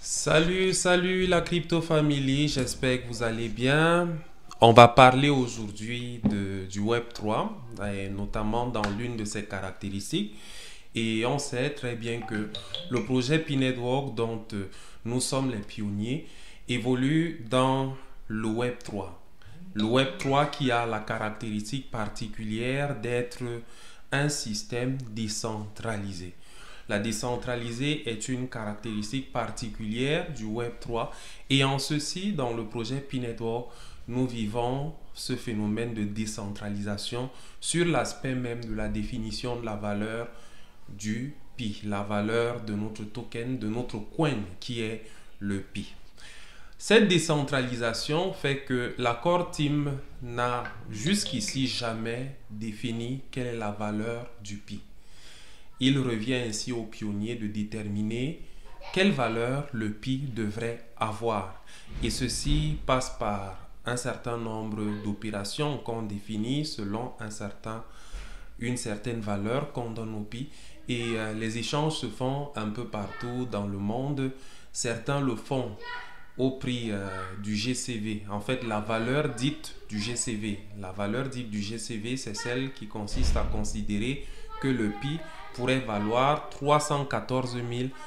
Salut la crypto family, j'espère que vous allez bien. On va parler aujourd'hui du Web3, et notamment dans l'une de ses caractéristiques. Et on sait très bien que le projet P-Network, dont nous sommes les pionniers, évolue dans le Web3. Le Web3 qui a la caractéristique particulière d'être un système décentralisé. La décentralisée est une caractéristique particulière du Web3 et en ceci, dans le projet P-Network, nous vivons ce phénomène de décentralisation sur l'aspect même de la définition de la valeur du Pi, la valeur de notre token, de notre coin qui est le Pi. Cette décentralisation fait que la Core Team n'a jusqu'ici jamais défini quelle est la valeur du Pi. Il revient ainsi aux pionniers de déterminer quelle valeur le Pi devrait avoir. Et ceci passe par un certain nombre d'opérations qu'on définit selon une certaine valeur qu'on donne au Pi. Et les échanges se font un peu partout dans le monde. Certains le font au prix du GCV. En fait, la valeur dite du GCV. La valeur dite du GCV, c'est celle qui consiste à considérer que le Pi pourrait valoir 314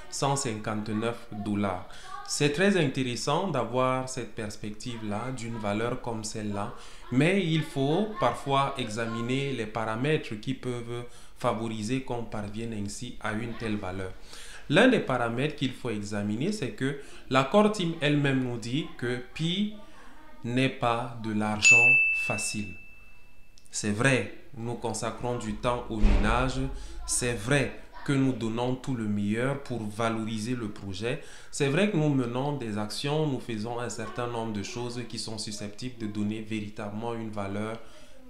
159 dollars. C'est très intéressant d'avoir cette perspective-là d'une valeur comme celle-là, mais il faut parfois examiner les paramètres qui peuvent favoriser qu'on parvienne ainsi à une telle valeur. L'un des paramètres qu'il faut examiner, c'est que la Core Team elle-même nous dit que Pi n'est pas de l'argent facile. C'est vrai, nous consacrons du temps au minage, c'est vrai que nous donnons tout le meilleur pour valoriser le projet, c'est vrai que nous menons des actions, nous faisons un certain nombre de choses qui sont susceptibles de donner véritablement une valeur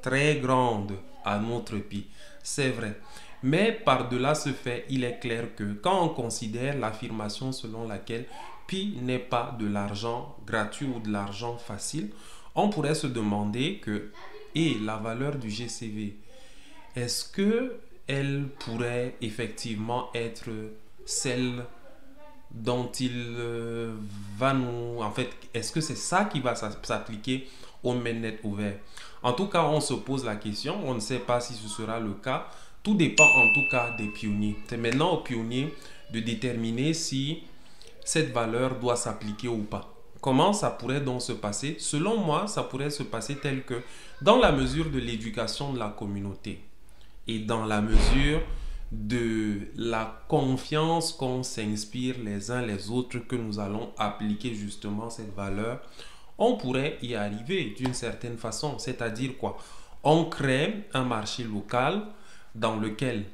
très grande à notre Pi. C'est vrai. Mais par-delà ce fait, il est clair que quand on considère l'affirmation selon laquelle Pi n'est pas de l'argent gratuit ou de l'argent facile, on pourrait se demander que et la valeur du GCV, est-ce que elle pourrait effectivement être celle dont il va nous... En fait, est-ce que c'est ça qui va s'appliquer au mainnet ouvert? En tout cas, on se pose la question, on ne sait pas si ce sera le cas. Tout dépend en tout cas des pionniers. C'est maintenant aux pionniers de déterminer si cette valeur doit s'appliquer ou pas. Comment ça pourrait donc se passer? Selon moi, ça pourrait se passer tel que dans la mesure de l'éducation de la communauté et dans la mesure de la confiance qu'on s'inspire les uns les autres que nous allons appliquer justement cette valeur, on pourrait y arriver d'une certaine façon. C'est-à-dire quoi? On crée un marché local dans lequel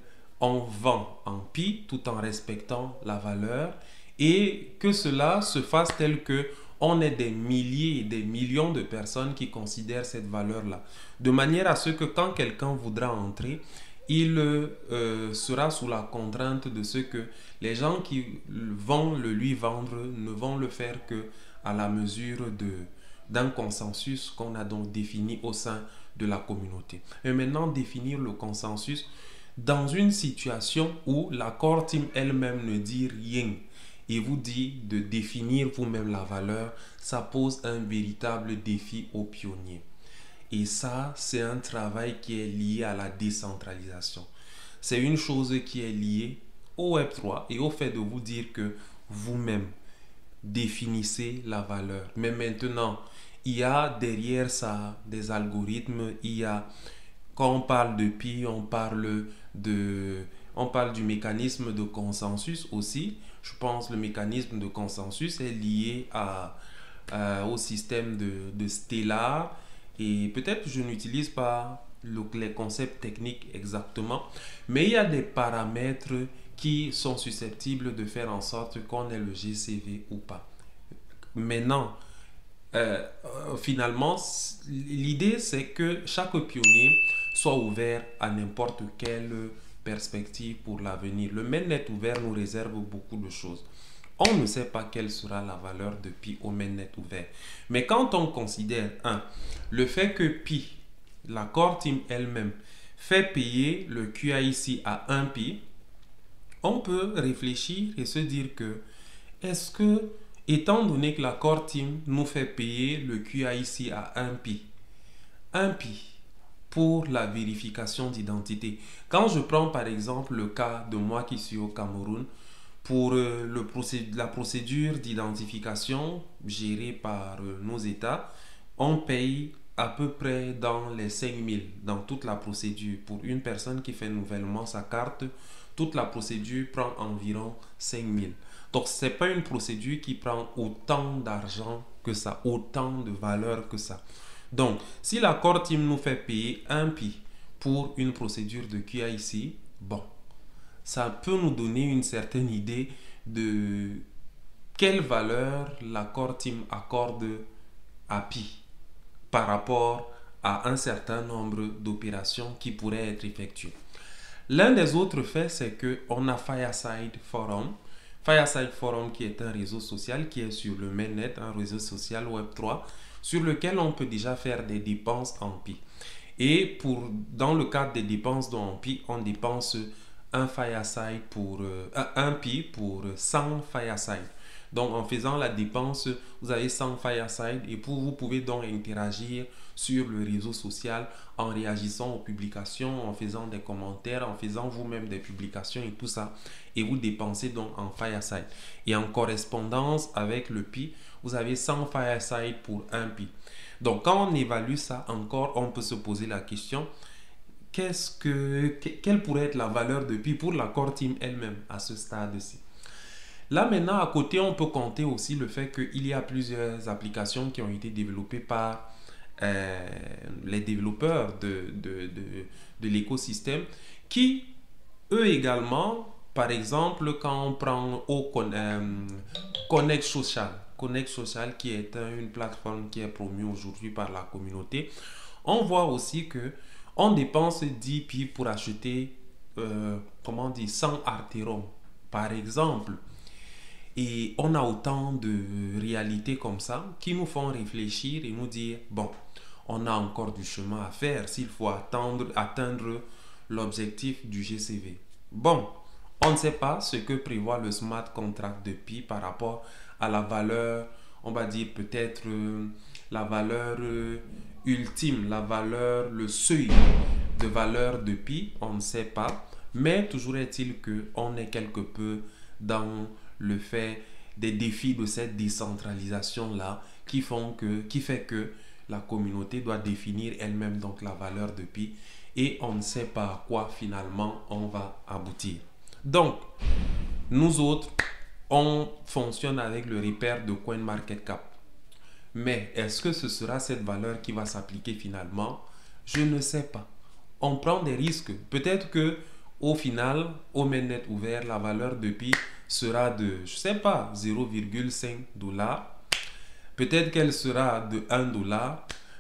on vend en Pi tout en respectant la valeur et que cela se fasse tel que on ait des milliers et des millions de personnes qui considèrent cette valeur-là. De manière à ce que quand quelqu'un voudra entrer, il sera sous la contrainte de ce que les gens qui vont le lui vendre ne vont le faire que à la mesure d'un consensus qu'on a donc défini au sein de la communauté. Et maintenant, définir le consensus dans une situation où la Core Team elle-même ne dit rien et vous dit de définir vous-même la valeur, ça pose un véritable défi aux pionniers. Et ça, c'est un travail qui est lié à la décentralisation. C'est une chose qui est liée au Web3 et au fait de vous dire que vous-même définissez la valeur. Mais maintenant, il y a derrière ça des algorithmes, quand on parle de Pi, on parle du mécanisme de consensus aussi. Je pense que le mécanisme de consensus est lié au système de Stellar. Et peut-être je n'utilise pas les concepts techniques exactement, mais il y a des paramètres qui sont susceptibles de faire en sorte qu'on ait le GCV ou pas. Maintenant, finalement, l'idée c'est que chaque pionnier soit ouvert à n'importe quelle perspective pour l'avenir. Le mainnet ouvert nous réserve beaucoup de choses. On ne sait pas quelle sera la valeur de Pi au mainnet ouvert. Mais quand on considère, le fait que Pi, la Core Team elle-même, fait payer le QIC à 1 Pi, on peut réfléchir et se dire que est-ce que Étant donné que la Core Team nous fait payer le QIC à 1 pi. 1 pi pour la vérification d'identité. Quand je prends par exemple le cas de moi qui suis au Cameroun, pour la procédure d'identification gérée par nos États, on paye à peu près dans les 5 000 dans toute la procédure. Pour une personne qui fait nouvellement sa carte, toute la procédure prend environ 5 000. Donc, ce n'est pas une procédure qui prend autant d'argent que ça, autant de valeur que ça. Donc, si la Core Team nous fait payer 1 pi pour une procédure de QIC, bon, ça peut nous donner une certaine idée de quelle valeur la Core Team accorde à pi par rapport à un certain nombre d'opérations qui pourraient être effectuées. L'un des autres faits, c'est qu'on a Fireside Forum. Fireside Forum qui est un réseau social qui est sur le mainnet, un réseau social Web3, sur lequel on peut déjà faire des dépenses en pi. Et dans le cadre des dépenses en pi, on dépense un Fireside pour un pi pour 100 Fireside. Donc en faisant la dépense, vous avez 100 Fireside et vous pouvez donc interagir sur le réseau social en réagissant aux publications, en faisant des commentaires, en faisant vous-même des publications et tout ça. Et vous dépensez donc en Fireside. Et en correspondance avec le pi, vous avez 100 Fireside pour 1 pi. Donc quand on évalue ça encore, on peut se poser la question, quelle pourrait être la valeur de pi pour la Core Team elle-même à ce stade-ci? Là maintenant, à côté, on peut compter aussi le fait qu'il y a plusieurs applications qui ont été développées par les développeurs de l'écosystème qui, eux également, par exemple, quand on prend Connect Social, Connect Social qui est une plateforme qui est promue aujourd'hui par la communauté, on voit aussi que on dépense 10 pi pour acheter, 100 Arteron, par exemple. Et on a autant de réalités comme ça qui nous font réfléchir et nous dire, bon, on a encore du chemin à faire s'il faut atteindre l'objectif du GCV. Bon, on ne sait pas ce que prévoit le smart contract de pi par rapport à la valeur, on va dire peut-être la valeur ultime, la valeur, le seuil de valeur de pi, on ne sait pas. Mais toujours est-il qu'on est quelque peu dans le fait des défis de cette décentralisation-là qui fait que la communauté doit définir elle-même donc la valeur de pi et on ne sait pas à quoi finalement on va aboutir. Donc, nous autres, on fonctionne avec le repère de CoinMarketCap. Mais est-ce que ce sera cette valeur qui va s'appliquer finalement? Je ne sais pas. On prend des risques. Peut-être que au final, au mainnet ouvert, la valeur de pi sera de, je sais pas, 0,5 $. Peut-être qu'elle sera de 1 $.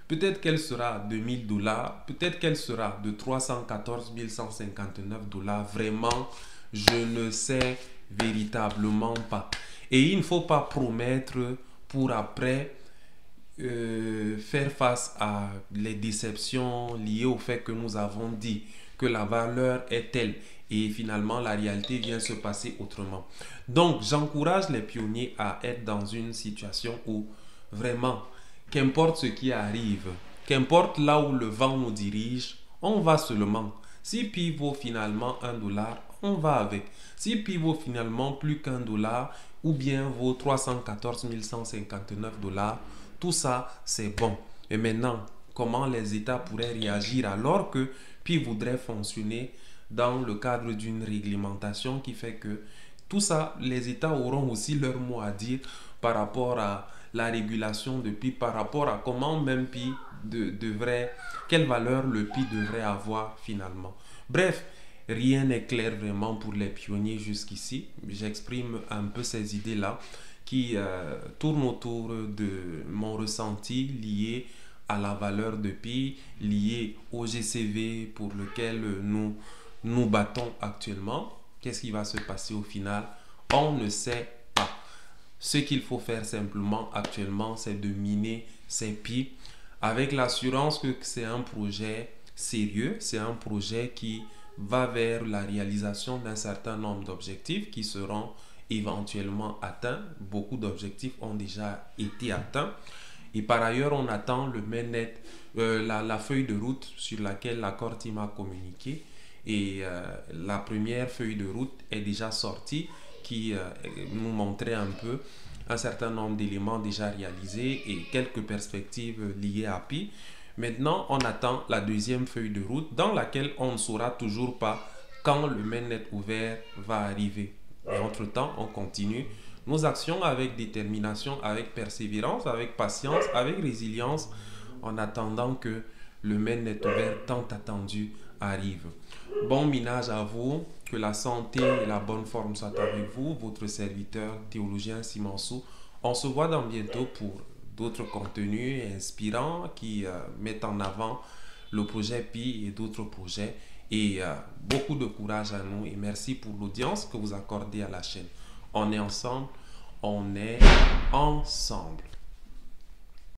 Peut-être qu'elle sera de 1000 $. Peut-être qu'elle sera de 314 159 $. Vraiment, je ne sais véritablement pas. Et il ne faut pas promettre pour après faire face à les déceptions liées au fait que nous avons dit que la valeur est telle et finalement la réalité vient se passer autrement. Donc j'encourage les pionniers à être dans une situation où vraiment, qu'importe ce qui arrive, qu'importe là où le vent nous dirige, on va seulement. Si pi vaut finalement 1 $, on va avec. Si pi vaut finalement plus qu'un $, ou bien vaut 314 159 $, tout ça, c'est bon. Et maintenant, comment les États pourraient réagir alors que pi voudrait fonctionner dans le cadre d'une réglementation qui fait que tout ça, les États auront aussi leur mot à dire par rapport à la régulation de pi, par rapport à comment même pi quelle valeur le pi devrait avoir finalement. Bref, rien n'est clair vraiment pour les pionniers jusqu'ici. J'exprime un peu ces idées-là qui tournent autour de mon ressenti lié à la valeur de pi, lié au GCV pour lequel nous nous battons actuellement. Qu'est-ce qui va se passer au final? On ne sait pas. Ce qu'il faut faire simplement actuellement, c'est de miner ces pi avec l'assurance que c'est un projet sérieux, c'est un projet qui va vers la réalisation d'un certain nombre d'objectifs qui seront éventuellement atteints. Beaucoup d'objectifs ont déjà été atteints. Et par ailleurs, on attend le mainnet, la feuille de route sur laquelle l'accord team a communiqué. Et la première feuille de route est déjà sortie qui nous montrait un peu un certain nombre d'éléments déjà réalisés et quelques perspectives liées à Pi. Maintenant, on attend la deuxième feuille de route dans laquelle on ne saura toujours pas quand le mainnet ouvert va arriver. Et entre-temps, on continue nos actions avec détermination, avec persévérance, avec patience, avec résilience, en attendant que le mainnet ouvert tant attendu arrive. Bon minage à vous, que la santé et la bonne forme soient avec vous, votre serviteur théologien Simansou. On se voit dans bientôt pour d'autres contenus inspirants qui mettent en avant le projet Pi et d'autres projets. Et beaucoup de courage à nous et merci pour l'audience que vous accordez à la chaîne. On est ensemble, on est ensemble.